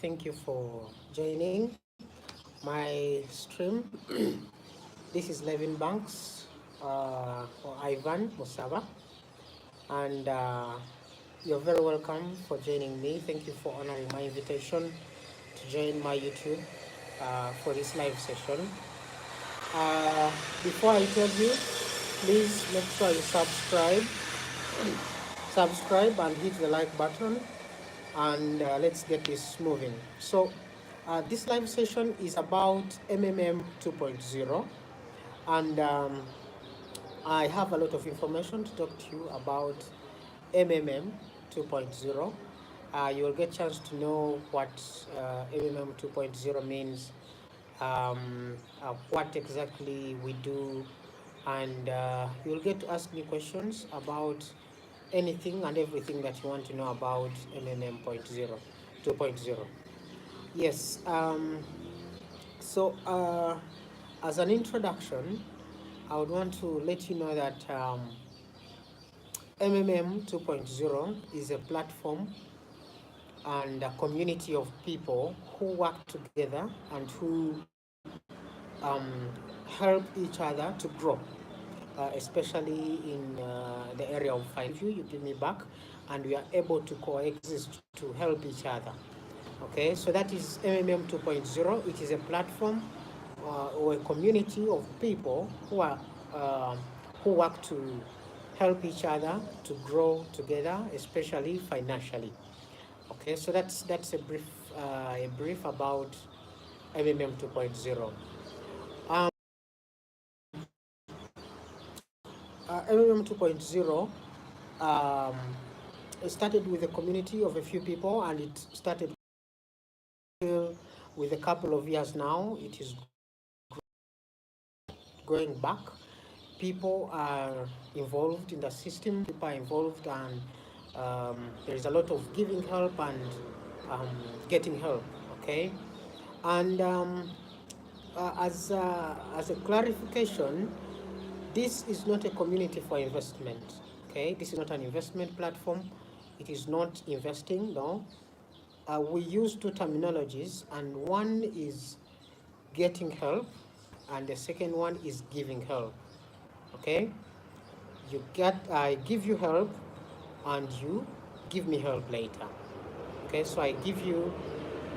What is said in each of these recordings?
Thank you for joining my stream. This is Levin Banks or Ivan Musaba, and you're very welcome for joining me. Thank you for honoring my invitation to join my YouTube for this live session. Before I tell you, please make sure you subscribe and hit the like button, and let's get this moving. So this live session is about MMM 2.0, and I have a lot of information to talk to you about MMM 2.0. You'll get a chance to know what MMM 2.0 means, what exactly we do, and you'll get to ask me questions about anything and everything that you want to know about MMM 2.0. Yes, so as an introduction, I would want to let you know that MMM 2.0 is a platform and a community of people who work together and who help each other to grow, especially in the area of you give me back, and we are able to coexist to help each other. Okay, so that is MMM 2.0. It is a platform or a community of people who work to help each other to grow together, especially financially. Okay, so that's a brief about MMM 2.0. Um, MMM 2.0 um, it started with a community of a few people, and it started with a couple of years now. It is going back. People are involved in the system, people are involved, and there is a lot of giving help and getting help. Okay, and as a clarification, this is not a community for investment. Okay, this is not an investment platform. It is not investing. No, we use two terminologies, and one is getting help, and the second one is giving help. Okay, I give you help, and you give me help later. Okay, so I give you,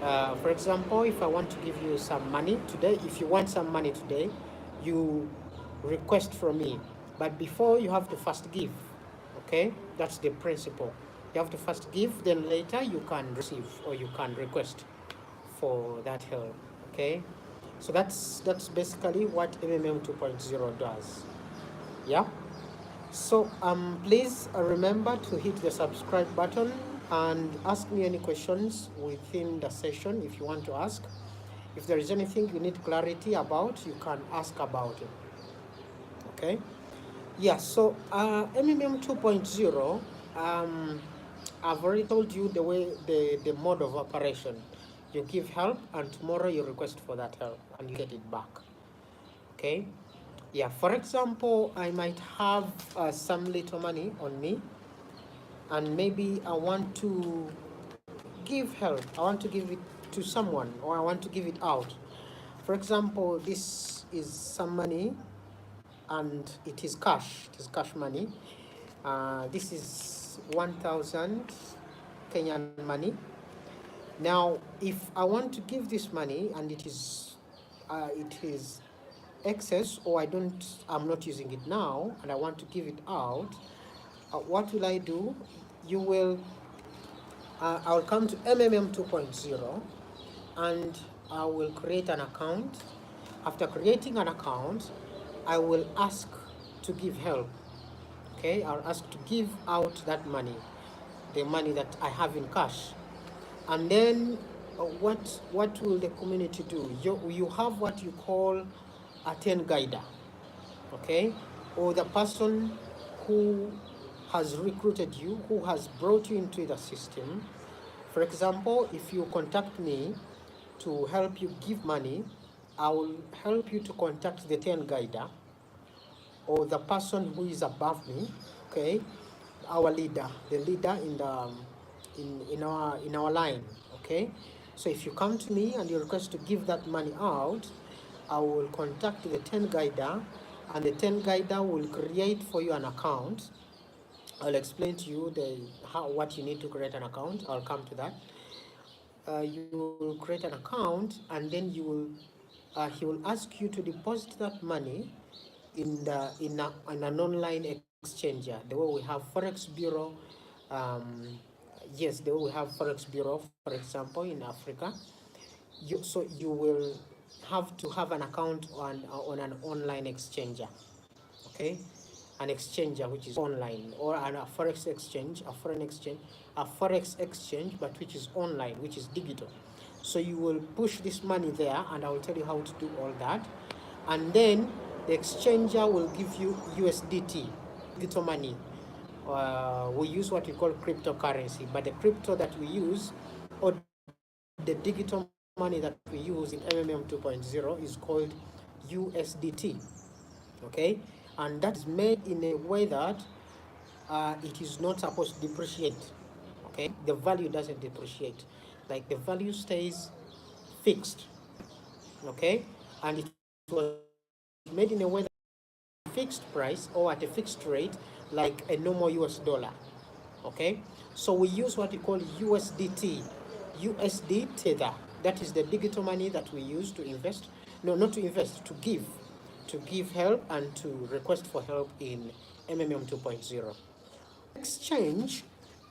for example, if I want to give you some money today, if you want some money today, you request from me, but before you have to first give. Okay, that's the principle. You have to first give, then later you can receive or you can request for that help. Okay, so that's basically what MMM 2.0 does. Yeah. So please remember to hit the subscribe button and ask me any questions within the session if you want to ask. If there is anything you need clarity about, you can ask about it. Okay. Yeah. So MMM 2.0, I've already told you the mode of operation. You give help, and tomorrow you request for that help, and you get it back. Okay. Yeah, for example, I might have some little money on me, and maybe I want to give help. I want to give it to someone, or I want to give it out. For example, this is some money, and it is cash. It is cash money. This is 1,000 Kenyan money. Now, if I want to give this money, and it is excess, or I'm not using it now, and I want to give it out, what will I do? I'll come to MMM 2.0, and I will create an account. After creating an account, I will ask to give help. Okay, I'll ask to give out that money, the money that I have in cash. And then what will the community do? You have what you call a 10 guider, okay, or the person who has recruited you, who has brought you into the system. For example, if you contact me to help you give money, I will help you to contact the 10 guider or the person who is above me. Okay, our leader, the leader in our line. Okay, So if you come to me and you request to give that money out, I will contact the 10 guider, and the 10 guider will create for you an account. I'll explain to you what you need to create an account. I'll come to that. You will create an account, and then he will ask you to deposit that money in an online exchanger, the way we have Forex Bureau. Um, yes, the way we have Forex Bureau, for example, in Africa. So you will have to have an account on an online exchanger, okay? An exchanger which is online, or a forex exchange, a forex exchange, but which is online, which is digital. So you will push this money there, and I will tell you how to do all that. And then the exchanger will give you USDT, digital money. We use what we call cryptocurrency, but the crypto that we use, or the digital money that we use in MMM 2.0, is called USDT. Okay, and that is made in a way that it is not supposed to depreciate. Okay, the value doesn't depreciate, like the value stays fixed. Okay, and it was made in a way that fixed price or at a fixed rate, like a normal US dollar. Okay, so we use what we call USD tether. That is the digital money that we use to invest, no, not to invest, to give help and to request for help in MMM 2.0. Exchange,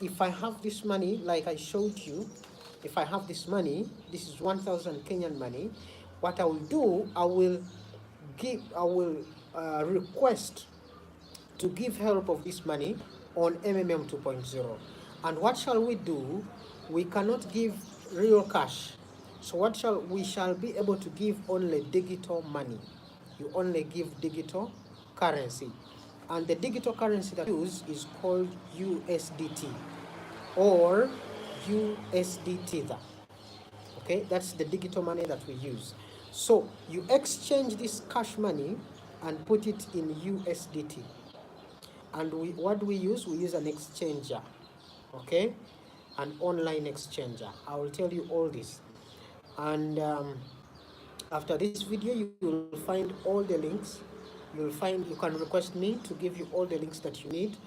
if I have this money, like I showed you, if I have this money, this is 1,000 Kenyan money, what I will do, I will request to give help of this money on MMM 2.0. And what shall we do? We cannot give real cash. So we shall be able to give only digital money. You only give digital currency. And the digital currency that we use is called USDT or USD Tether. Okay, that's the digital money that we use. So you exchange this cash money and put it in USDT. And what we use an exchanger, okay, an online exchanger. I will tell you all this, and after this video you will find all the links. You can request me to give you all the links that you need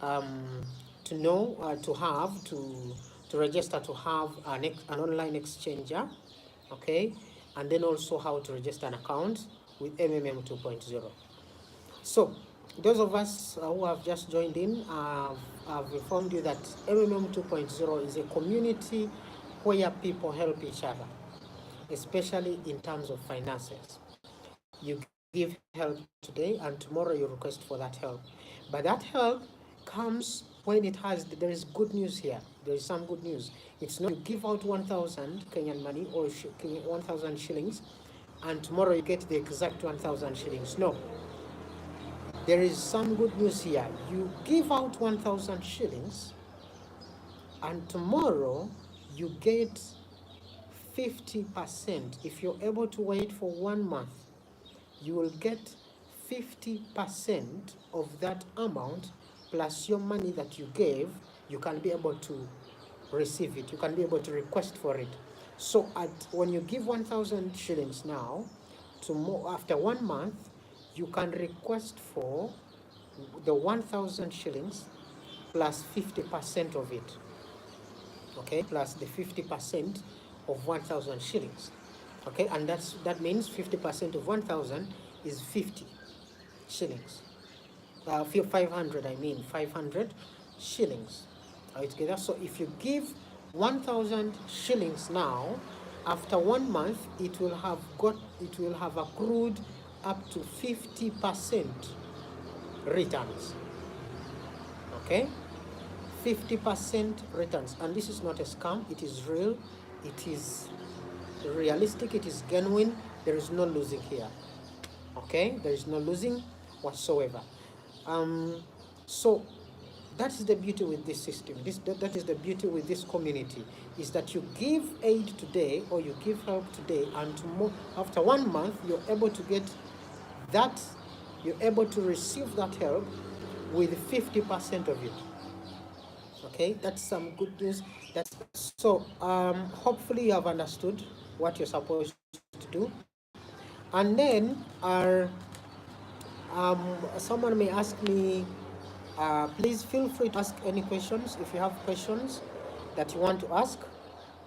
to know, to register to have an online exchanger, okay, and then also how to register an account with MMM 2.0. So those of us who have just joined in, I've informed you that MMM 2.0 is a community where people help each other, especially in terms of finances. You give help today, and tomorrow you request for that help. But that help comes when there is good news here. There is some good news. It's not you give out 1,000 Kenyan money or 1,000 shillings, and tomorrow you get the exact 1,000 shillings. No. There is some good news here. You give out 1,000 shillings, and tomorrow you get 50%. If you're able to wait for 1 month, you will get 50% of that amount plus your money that you gave. You can be able to receive it. You can be able to request for it. So when you give 1,000 shillings now, after 1 month, you can request for the 1,000 shillings plus 50% of it. Okay, plus the 50% of 1,000 shillings. Okay, and that means 50% of 1,000 is 50 shillings. 500, 500 shillings. Are you together? So if you give 1,000 shillings now, after 1 month, it will have accrued up to 50% returns. Okay, 50% returns, and this is not a scam. It is real. It is realistic. It is genuine. There is no losing here. Okay, there is no losing whatsoever. So that is the beauty with this system. That is the beauty with this community, is that you give aid today or you give help today, and after 1 month you're able to get that. You're able to receive that help with 50% of it. Okay, that's some good news. That's so. Hopefully you have understood what you're supposed to do, and then someone may ask me. Please feel free to ask any questions. If you have questions that you want to ask,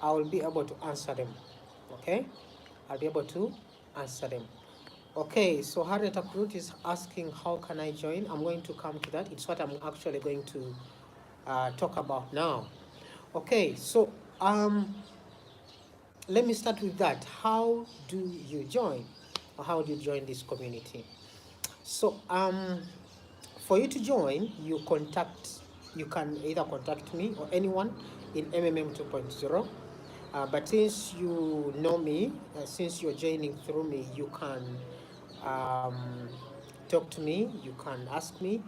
I will be able to answer them. Okay, I'll be able to answer them. Okay, so Harriet Akrut is asking how can I join. I'm going to come to that. It's what I'm actually going to talk about now. Okay, so let me start with that. How do you join, or how do you join this community? So for you to join, you can either contact me or anyone in MMM 2.0. But since you know me, since you're joining through me, you can um, talk to me, you can ask me,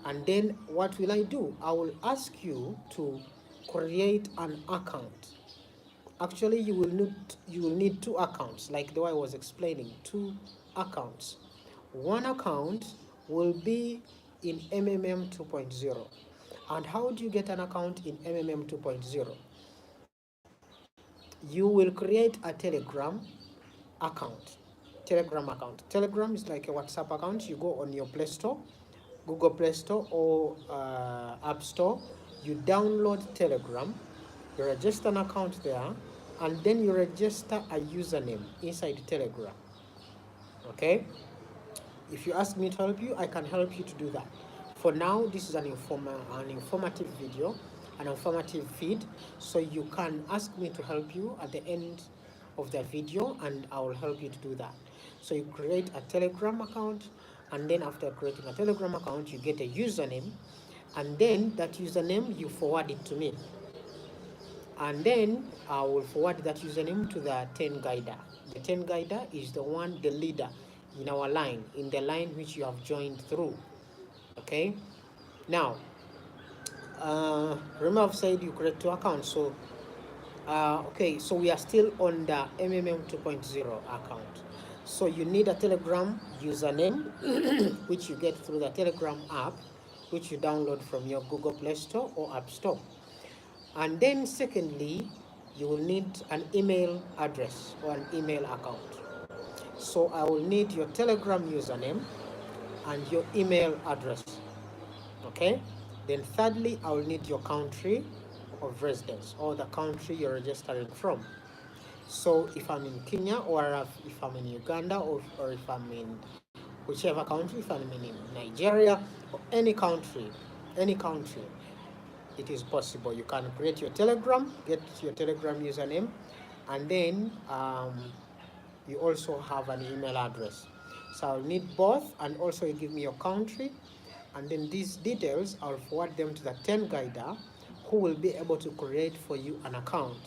and then what will I do? I will ask you to create an account. Actually, you will need two accounts, like the way I was explaining, two accounts. One account will be in MMM 2.0. And how do you get an account in MMM 2.0? You will create a account. Telegram account. Telegram is like a WhatsApp account. You go on your Play Store, Google Play Store, or App Store. You download Telegram. You register an account there, and then you register a username inside Telegram. Okay? If you ask me to help you, I can help you to do that. For now, this is an informative video, an informative feed, so you can ask me to help you at the end of the video, and I will help you to do that. So you create a Telegram account, and then after creating a Telegram account, you get a username, and then that username you forward it to me. And then I will forward that username to the 10 guider. The 10 guider is the one, the leader in our line, in the line which you have joined through. Okay, now remember I've said you create two accounts. So okay, so we are still on the MMM 2.0 account. So you need a Telegram username which you get through the Telegram app, which you download from your Google Play Store or App Store. And then secondly, you will need an email address or an email account. So I will need your Telegram username and your email address. Okay? Then thirdly, I will need your country of residence, or the country you're registering from. So if I'm in Kenya, or if I'm in Uganda, or if I'm in whichever country, if I'm in Nigeria, or any country, it is possible. You can create your Telegram, get your Telegram username, and then you also have an email address. So I'll need both, and also you give me your country, and then these details I'll forward them to the 10 guider, who will be able to create for you an account.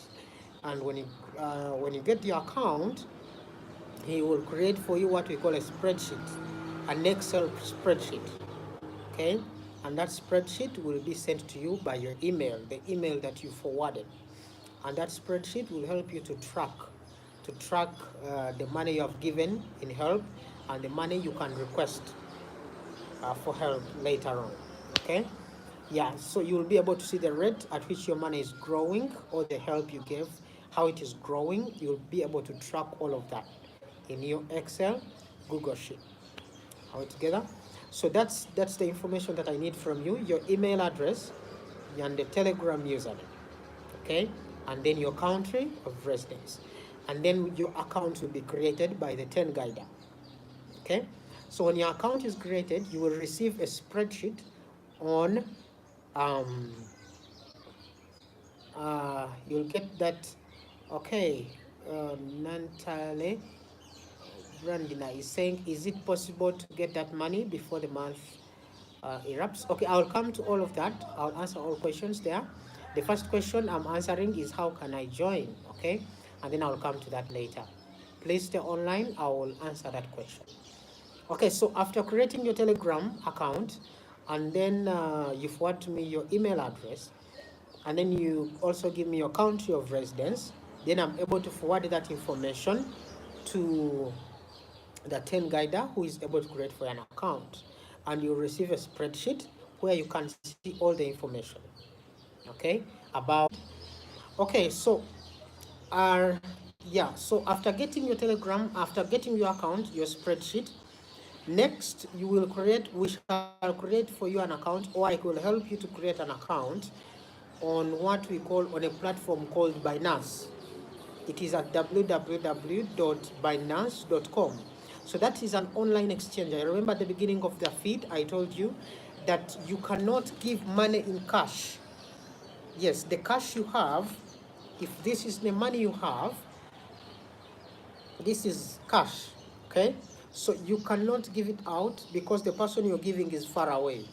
And when you get your account, he will create for you what we call a spreadsheet, an Excel spreadsheet. Okay, and that spreadsheet will be sent to you by your email, the email that you forwarded, and that spreadsheet will help you to track the money you have given in help, and the money you can request for help later on. Okay, yeah, so you will be able to see the rate at which your money is growing, or the help you gave, how it is growing. You'll be able to track all of that in your Excel Google sheet. All together. So that's the information that I need from you: your email address and the Telegram username. Okay, and then your country of residence, and then your account will be created by the 10 guider. Okay, so when your account is created, you will receive a spreadsheet on you'll get that. Okay, Nantale Brandina is saying, is it possible to get that money before the month erupts? Okay, I'll come to all of that. I'll answer all questions there. The first question I'm answering is how can I join? Okay, and then I'll come to that later. Please stay online. I will answer that question. Okay, so after creating your Telegram account, and then you forward to me your email address, and then you also give me your country of residence, then I'm able to forward that information to the 10 guider, who is able to create for an account, and you receive a spreadsheet where you can see all the information, okay, about Okay, so yeah, so after getting your Telegram, after getting your account, your spreadsheet, next you will create, we shall create for you an account, or I will help you to create an account on what we call, on a platform called Binance. It is at www.binance.com. So that is an online exchange. I remember at the beginning of the feed, I told you that you cannot give money in cash. Yes, the cash you have, if this is the money you have, this is cash, okay? So you cannot give it out because the person you're giving is far away,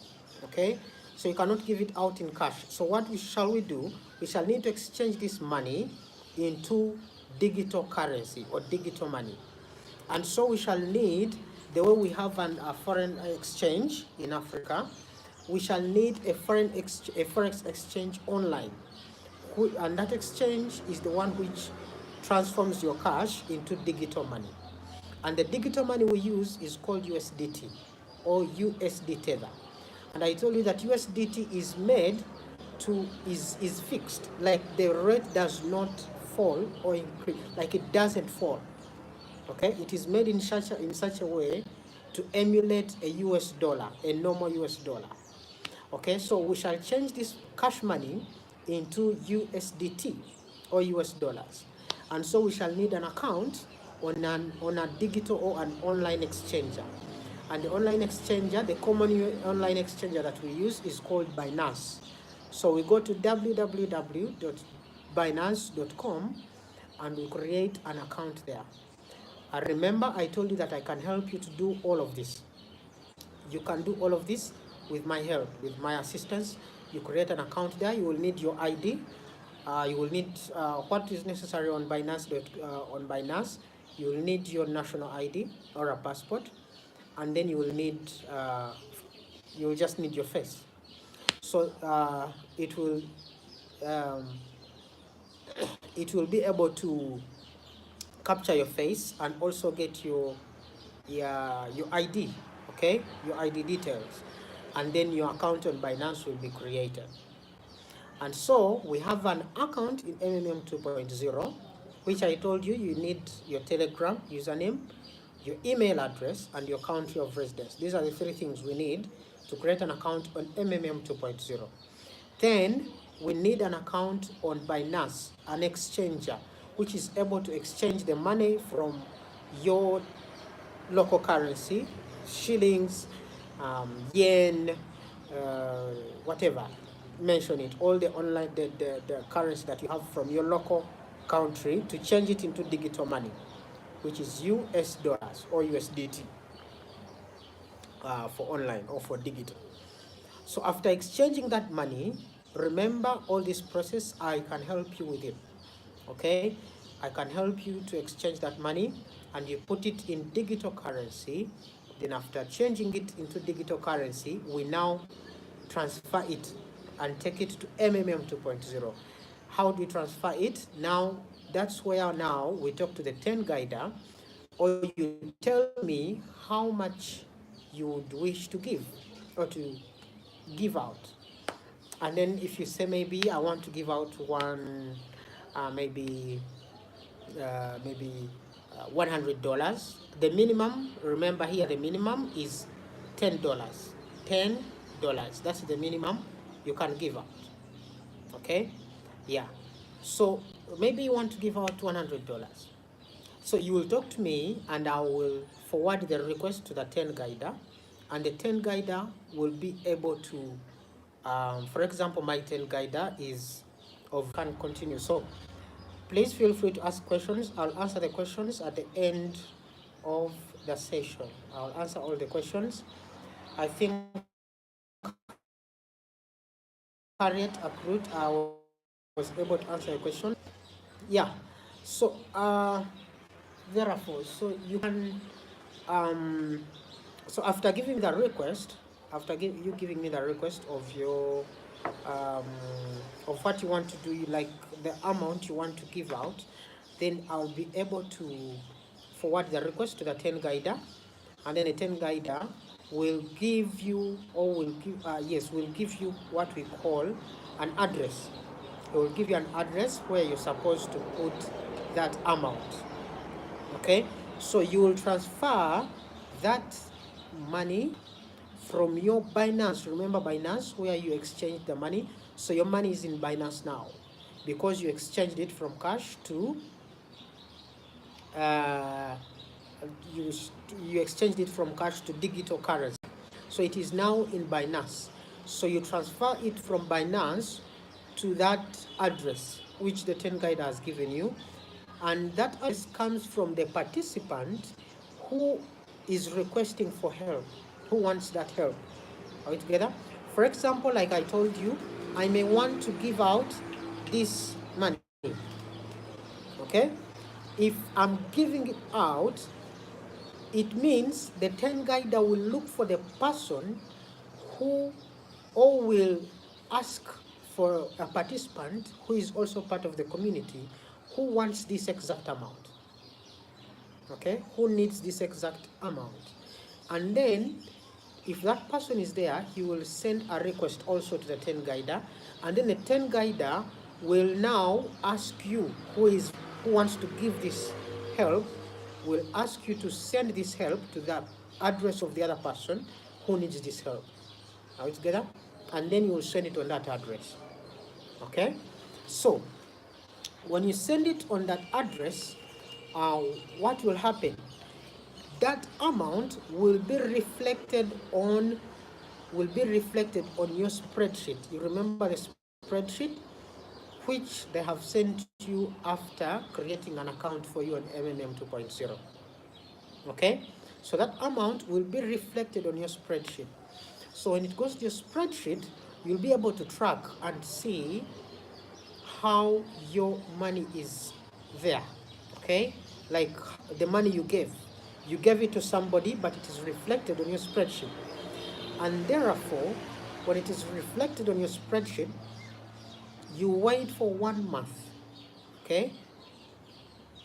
okay? So you cannot give it out in cash. So what shall we do? We shall need to exchange this money into digital currency or digital money. And so we shall need, the way we have a foreign exchange in Africa, we shall need a forex exchange online. And that exchange is the one which transforms your cash into digital money. And the digital money we use is called USDT or USD Tether. And I told you that USDT is made to, is fixed, like the rate does not fall or increase, like it doesn't fall. Okay, it is made in such a way to emulate a US dollar, a normal US dollar. Okay, so we shall change this cash money into USDT or US dollars. And so we shall need an account on a digital or an online exchanger. And the online exchanger, the common online exchanger that we use is called Binance. So we go to www.binance.com and we create an account there. And remember, I told you that I can help you to do all of this. You can do all of this with my help, with my assistance. You create an account there. You will need your ID. You will need what is necessary on Binance. On Binance, you will need your national ID or a passport, and then you will need you will just need your face. So it will um, it will be able to capture your face and also get your ID, okay, your ID details, and then your account on Binance will be created. And so we have an account in MMM 2.0, which I told you you need your Telegram username, your email address, and your country of residence. These are the three things we need to create an account on MMM 2.0. Then we need an account on Binance, an exchanger, which is able to exchange the money from your local currency, shillings, yen, whatever, mention it, all the online, the currency that you have from your local country, to change it into digital money, which is US dollars or USDT for online or for digital. So after exchanging that money, remember all this process, I can help you with it. Okay, I can help you to exchange that money, and you put it in digital currency. Then after changing it into digital currency, we now transfer it and take it to MMM 2.0. How do we transfer it? Now, that's where now we talk to the 10 guider, or you tell me how much you would wish to give or to give out. And then if you say, maybe I want to give out one, maybe $100. The minimum, remember here, the minimum is $10. $10. That's the minimum you can give out. Okay? Yeah. So maybe you want to give out $100. So you will talk to me and I will forward the request to the 10 guider, and the 10 guider will be able to, for example, my 10 guider is of, can continue. So please feel free to ask questions. I'll answer the questions at the end of the session. I'll answer all the questions. I think Harriet Akrut was able to answer your question. Yeah. So therefore, so you can so after giving me the request, after you giving me the request of your um, of what you want to do, like the amount you want to give out, then I'll be able to forward the request to the 10 guider, and then the 10 guider will give you, or will give, yes, will give you what we call an address. He will give you an address where you're supposed to put that amount. Okay, so you will transfer that money from your Binance. Remember Binance, where you exchange the money? So your money is in Binance now because you exchanged it from cash to uh, you, you exchanged it from cash to digital currency. So it is now in Binance. So you transfer it from Binance to that address which the 10 guide has given you. And that address comes from the participant who is requesting for help, who wants that help. Are we together? For example, like I told you, I may want to give out this money. Okay? If I'm giving it out, it means the 10 guider will look for the person who, or will ask for a participant who is also part of the community who wants this exact amount. Okay, who needs this exact amount. And then if that person is there, he will send a request also to the 10 guider, and then the 10 guider will now ask you who wants to give this help, will ask you to send this help to the address of the other person who needs this help. Are we together? And then you will send it on that address. Okay, so when you send it on that address, what will happen? That amount will be reflected on your spreadsheet. You remember the spreadsheet which they have sent you after creating an account for you on MMM 2.0. Okay, so that amount will be reflected on your spreadsheet. So when it goes to your spreadsheet, you'll be able to track and see how your money is there. Okay, like the money you gave it to somebody, but it is reflected on your spreadsheet. And therefore, when it is reflected on your spreadsheet, you wait for 1 month. Okay,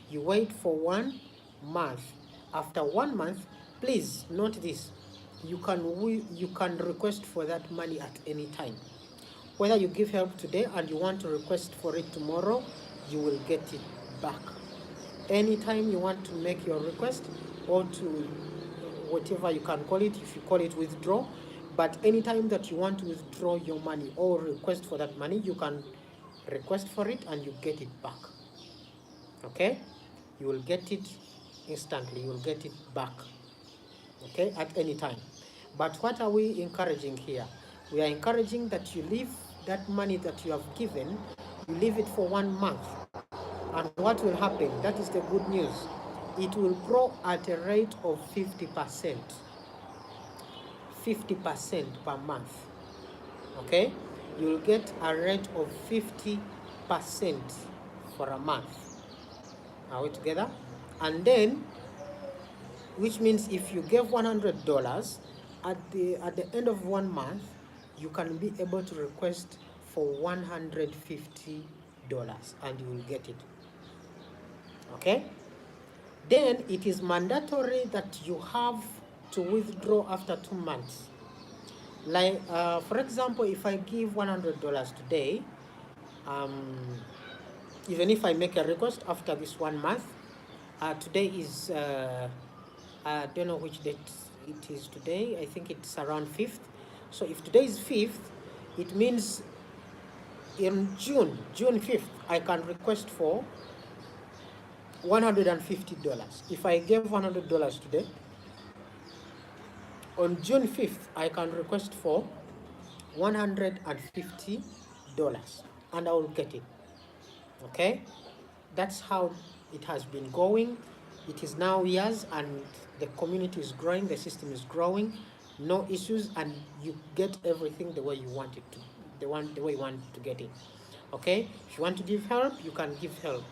you wait for 1 month. After 1 month, please note this, you can request for that money at any time. Whether you give help today and you want to request for it tomorrow, you will get it back. Anytime you want to make your request, or to whatever you can call it, if you call it withdraw, but anytime that you want to withdraw your money or request for that money, you can request for it and you get it back. Okay, you will get it instantly, you will get it back. Okay, at any time. But what are we encouraging here? We are encouraging that you leave that money that you have given, you leave it for 1 month. And what will happen? That is the good news. It will grow at a rate of 50%. 50% per month. Okay? You will get a rate of 50% for a month. Are we together? And then, which means if you gave $100, at the end of 1 month, you can be able to request for $150 and you will get it. Okay, then it is mandatory that you have to withdraw after 2 months. Like for example, if I give $100 today, even if I make a request after this 1 month, today is I don't know which date it is today. I think it's around 5th. So if today is 5th, it means in June 5th, I can request for $150. If I gave $100 today, on June 5th, I can request for $150 and I will get it. Okay, that's how it has been going. It is now years and the community is growing, the system is growing, no issues, and you get everything the way you want it to, the way you want to get it. Okay, if you want to give help, you can give help.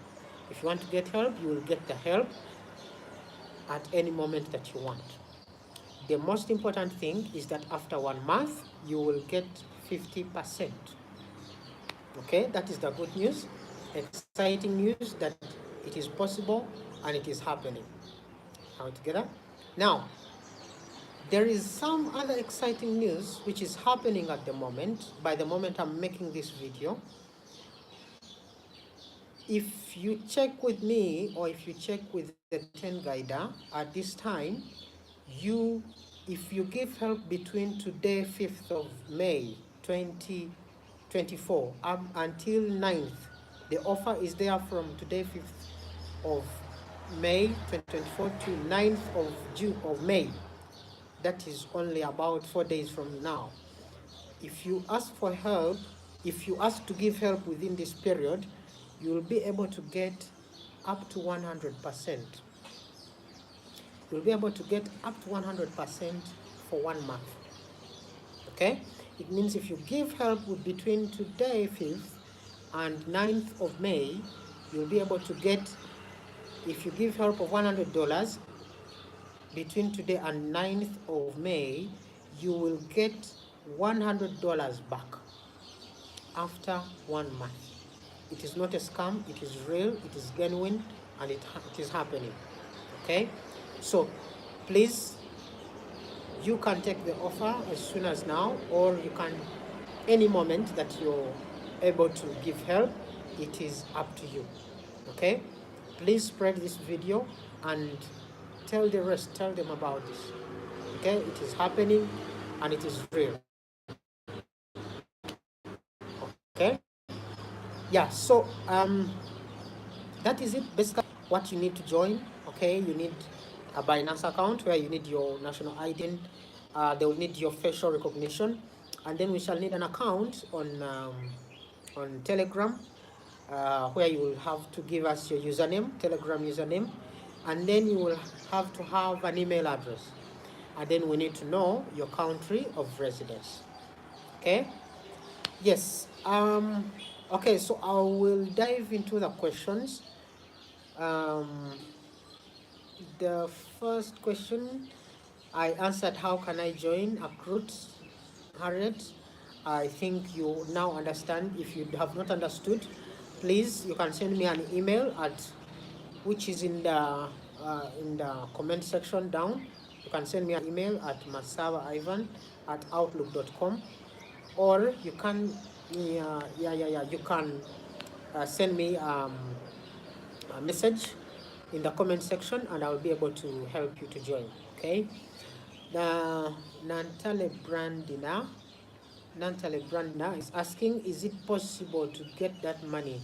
If you want to get help, you will get the help at any moment that you want. The most important thing is that after 1 month, you will get 50%. Okay, that is the good news, exciting news that it is possible and it is happening. Are we together? Now, there is some other exciting news which is happening at the moment. By the moment I'm making this video, if you check with me, or if you check with the 10 guider at this time, you, if you give help between today 5th of May 2024 until 9th, the offer is there from today 5th of May 2024 to 9th of June of May. That is only about 4 days from now. If you ask for help, if you ask to give help within this period, you will be able to get up to 100%. You'll be able to get up to 100% for 1 month. Okay? It means if you give help with between today 5th and 9th of May, you'll be able to get, if you give help of $100 between today and 9th of May, you will get $100 back after 1 month. It is not a scam, it is real, it is genuine, and it is happening. Okay? So please, you can take the offer as soon as now, or you can any moment that you're able to give help. It is up to you. Okay? Please spread this video and tell the rest, tell them about this. Okay? It is happening and it is real. Okay? Yeah, so that is it basically what you need to join. Okay, you need a Binance account where you need your national ID. They will need your facial recognition, and then we shall need an account on Telegram, where you will have to give us your username, Telegram username, and then you will have to have an email address, and then we need to know your country of residence. Okay? Yes. Okay, so I will dive into the questions. The first question I answered, how can I join Accrued, Harriet? I think you now understand. If you have not understood, please, you can send me an email at, which is in the comment section down. You can send me an email at masawaivan@outlook.com, or you can you can send me a message in the comment section, and I will be able to help you to join. Okay. Nantale Brandina is asking, is it possible to get that money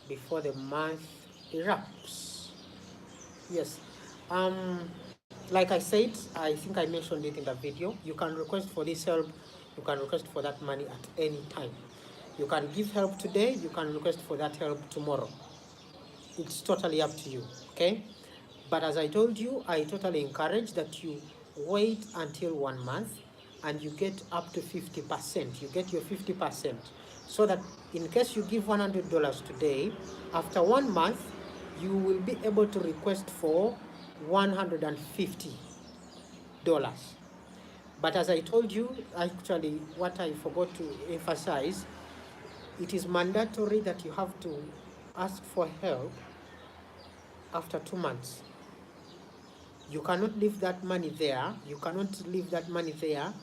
before the month erupts? Yes. Like I said, I think I mentioned it in the video. You can request for this help. You can request for that money at any time. You can give help today. You can request for that help tomorrow. It's totally up to you. Okay. But as I told you, I totally encourage that you wait until 1 month and you get up to 50%. You get your 50%, so that in case you give $100 today, after 1 month, you will be able to request for $150. But as I told you, actually, what I forgot to emphasize, it is mandatory that you have to ask for help after 2 months. You cannot leave that money there. You cannot leave that money there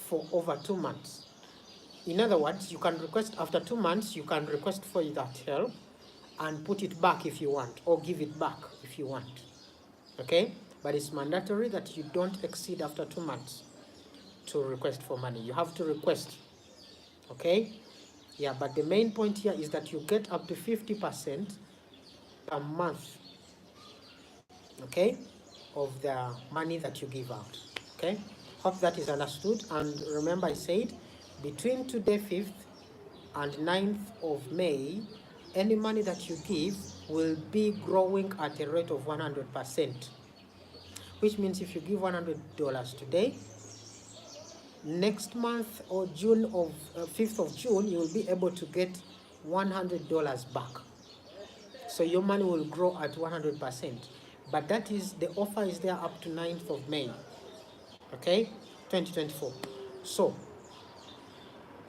for over 2 months. In other words, you can request after 2 months, you can request for that help and put it back if you want, or give it back if you want. Okay? But it's mandatory that you don't exceed after 2 months to request for money. You have to request. Okay? Yeah, but the main point here is that you get up to 50% per month. Okay? Of the money that you give out. Okay? Hope that is understood. And remember, I said between today 5th and 9th of May, any money that you give will be growing at a rate of 100%. Which means if you give $100 today, next month or June of 5th of June, you will be able to get $100 back. So your money will grow at 100%. But that is, the offer is there up to 9th of May, okay, 2024. So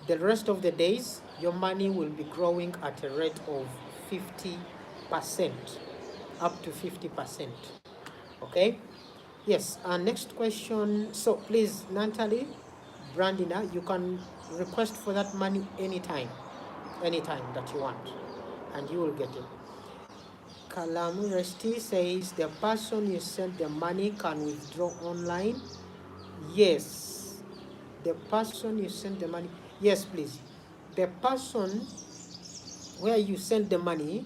the rest of the days, your money will be growing at a rate of 50%, up to 50%, okay? Yes, next question. So please, Natalie Brandina, you can request for that money anytime that you want, and you will get it. Kalamu Resti says the person you send the money can withdraw online. Yes, the person you send the money. Yes, please. The person where you send the money,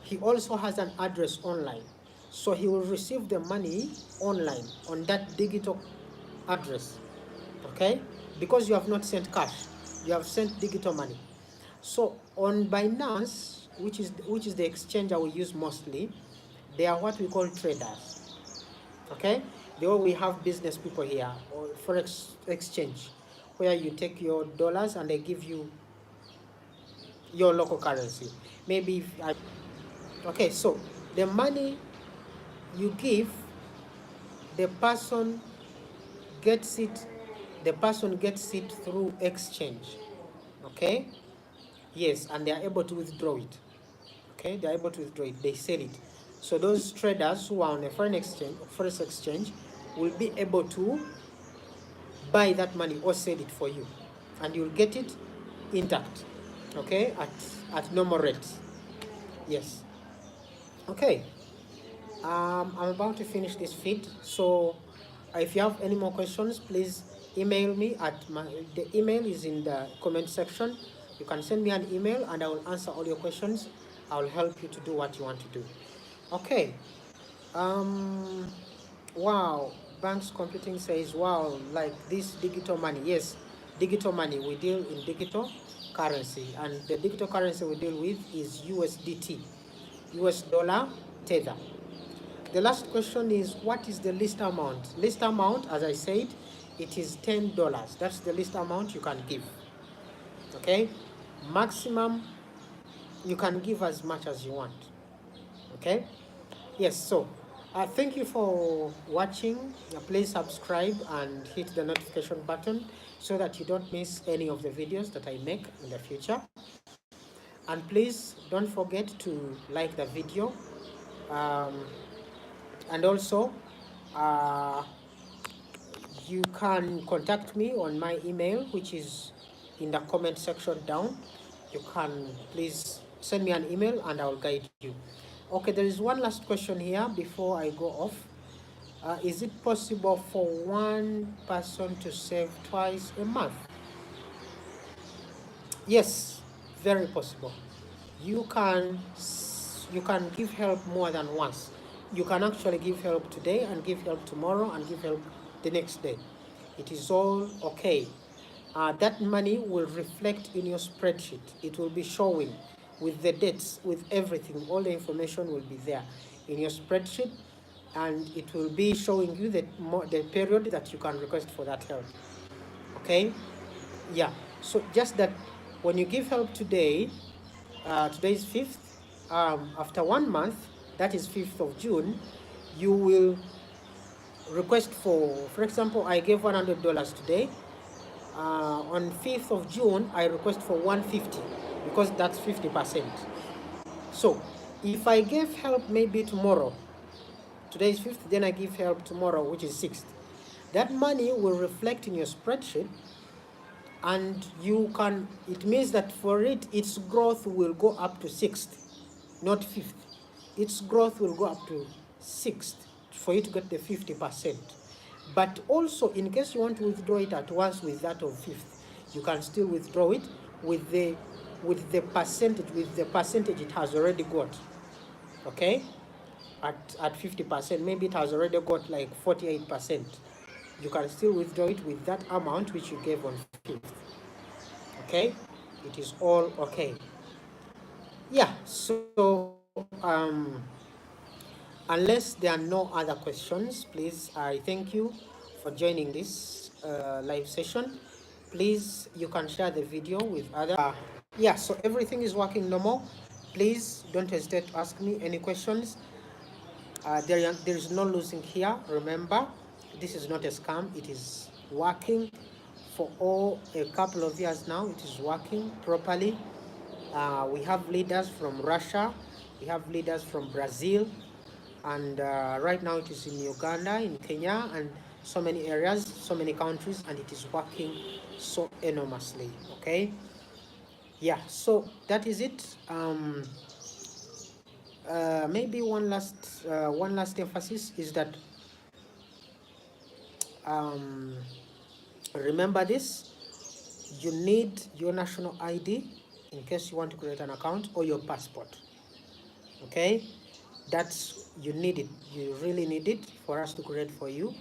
he also has an address online. So he will receive the money online on that digital address. Okay? Because you have not sent cash, you have sent digital money. So on Binance, which is the exchange I will use mostly, they are what we call traders. Okay? The way we have business people here, or forex exchange, where you take your dollars and they give you your local currency. Maybe if I, okay, so the money you give, the person gets it, the person gets it through exchange. Okay? Yes, and they are able to withdraw it. Okay, they are able to withdraw it. They sell it. So those traders who are on a forex exchange, will be able to buy that money or sell it for you, and you'll get it intact. Okay, at normal rates. Yes. Okay. I'm about to finish this feed. So if you have any more questions, please email me at the email is in the comment section. You can send me an email and I will answer all your questions. I'll help you to do what you want to do. Okay. Um, wow. Banks Computing says, wow, like this digital money. Yes, digital money. We deal in digital currency, and the digital currency we deal with is USDT, US dollar tether. The last question is, what is the least amount? Least amount, as I said, it is $10. That's the least amount you can give. Okay? Maximum, you can give as much as you want. Okay? Yes, so thank you for watching. Please subscribe and hit the notification button so that you don't miss any of the videos that I make in the future. And please don't forget to like the video. And also, you can contact me on my email, which is in the comment section down. You can please send me an email and I'll guide you. Okay, there is one last question here before I go off. Is it possible for one person to save twice a month? Yes, very possible. You can give help more than once. You can actually give help today and give help tomorrow and give help the next day. It is all okay. That money will reflect in your spreadsheet. It will be showing with the dates, with everything. All the information will be there in your spreadsheet, and it will be showing you the period that you can request for that help. Okay? Yeah. So just that when you give help today, today is 5th, after 1 month, that is 5th of June, you will request for example, I gave $100 today. On 5th of June, I request for 150 because that's 50%. So if I give help maybe tomorrow, today is 5th, then I give help tomorrow, which is 6th, that money will reflect in your spreadsheet, and you can, it means that for it, its growth will go up to 6th, not 5th. Its growth will go up to 6th for you to get the 50%. But also, in case you want to withdraw it at once with that of 5th, you can still withdraw it with the percentage it has already got. Okay? At 50%, maybe it has already got like 48%. You can still withdraw it with that amount which you gave on 5th. Okay? It is all okay. Yeah, so unless there are no other questions, please, I thank you for joining this live session. Please, you can share the video with others. Yeah, so everything is working normal. Please don't hesitate to ask me any questions. There is no losing here. Remember, this is not a scam. It is working for a couple of years now. It is working properly. We have leaders from Russia. We have leaders from Brazil. And right now it is in Uganda, in Kenya, and so many areas, so many countries, and it is working so enormously. Okay? Yeah, so that is it. maybe one last emphasis is that um, remember this: you need your national ID in case you want to create an account, or your passport. Okay, that's, you need it, you really need it for us to create for you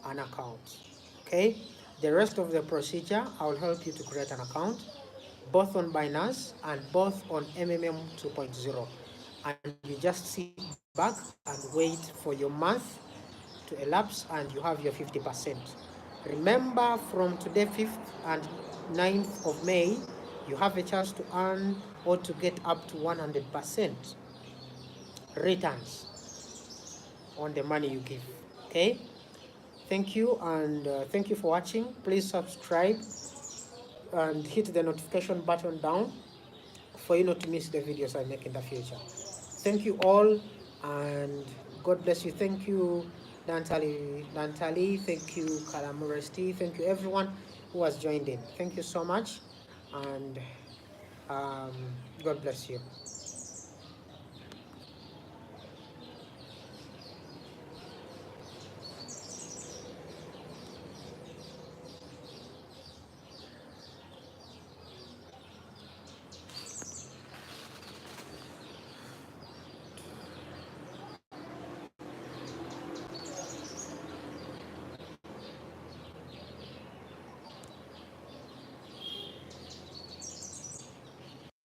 an account. Okay, the rest of the procedure, I will help you to create an account both on Binance and both on MMM 2.0, and you just sit back and wait for your month to elapse and you have your 50%. Remember, from today 5th and 9th of May, you have a chance to earn or to get up to 100% returns on the money you give. Okay, thank you, and thank you for watching. Please subscribe and hit the notification button down for you not to miss the videos I make in the future. Thank you all, and God bless you. Thank you, Dantali. Thank you, Kalamuresti. Thank you, everyone who has joined in. Thank you so much, and um, God bless you.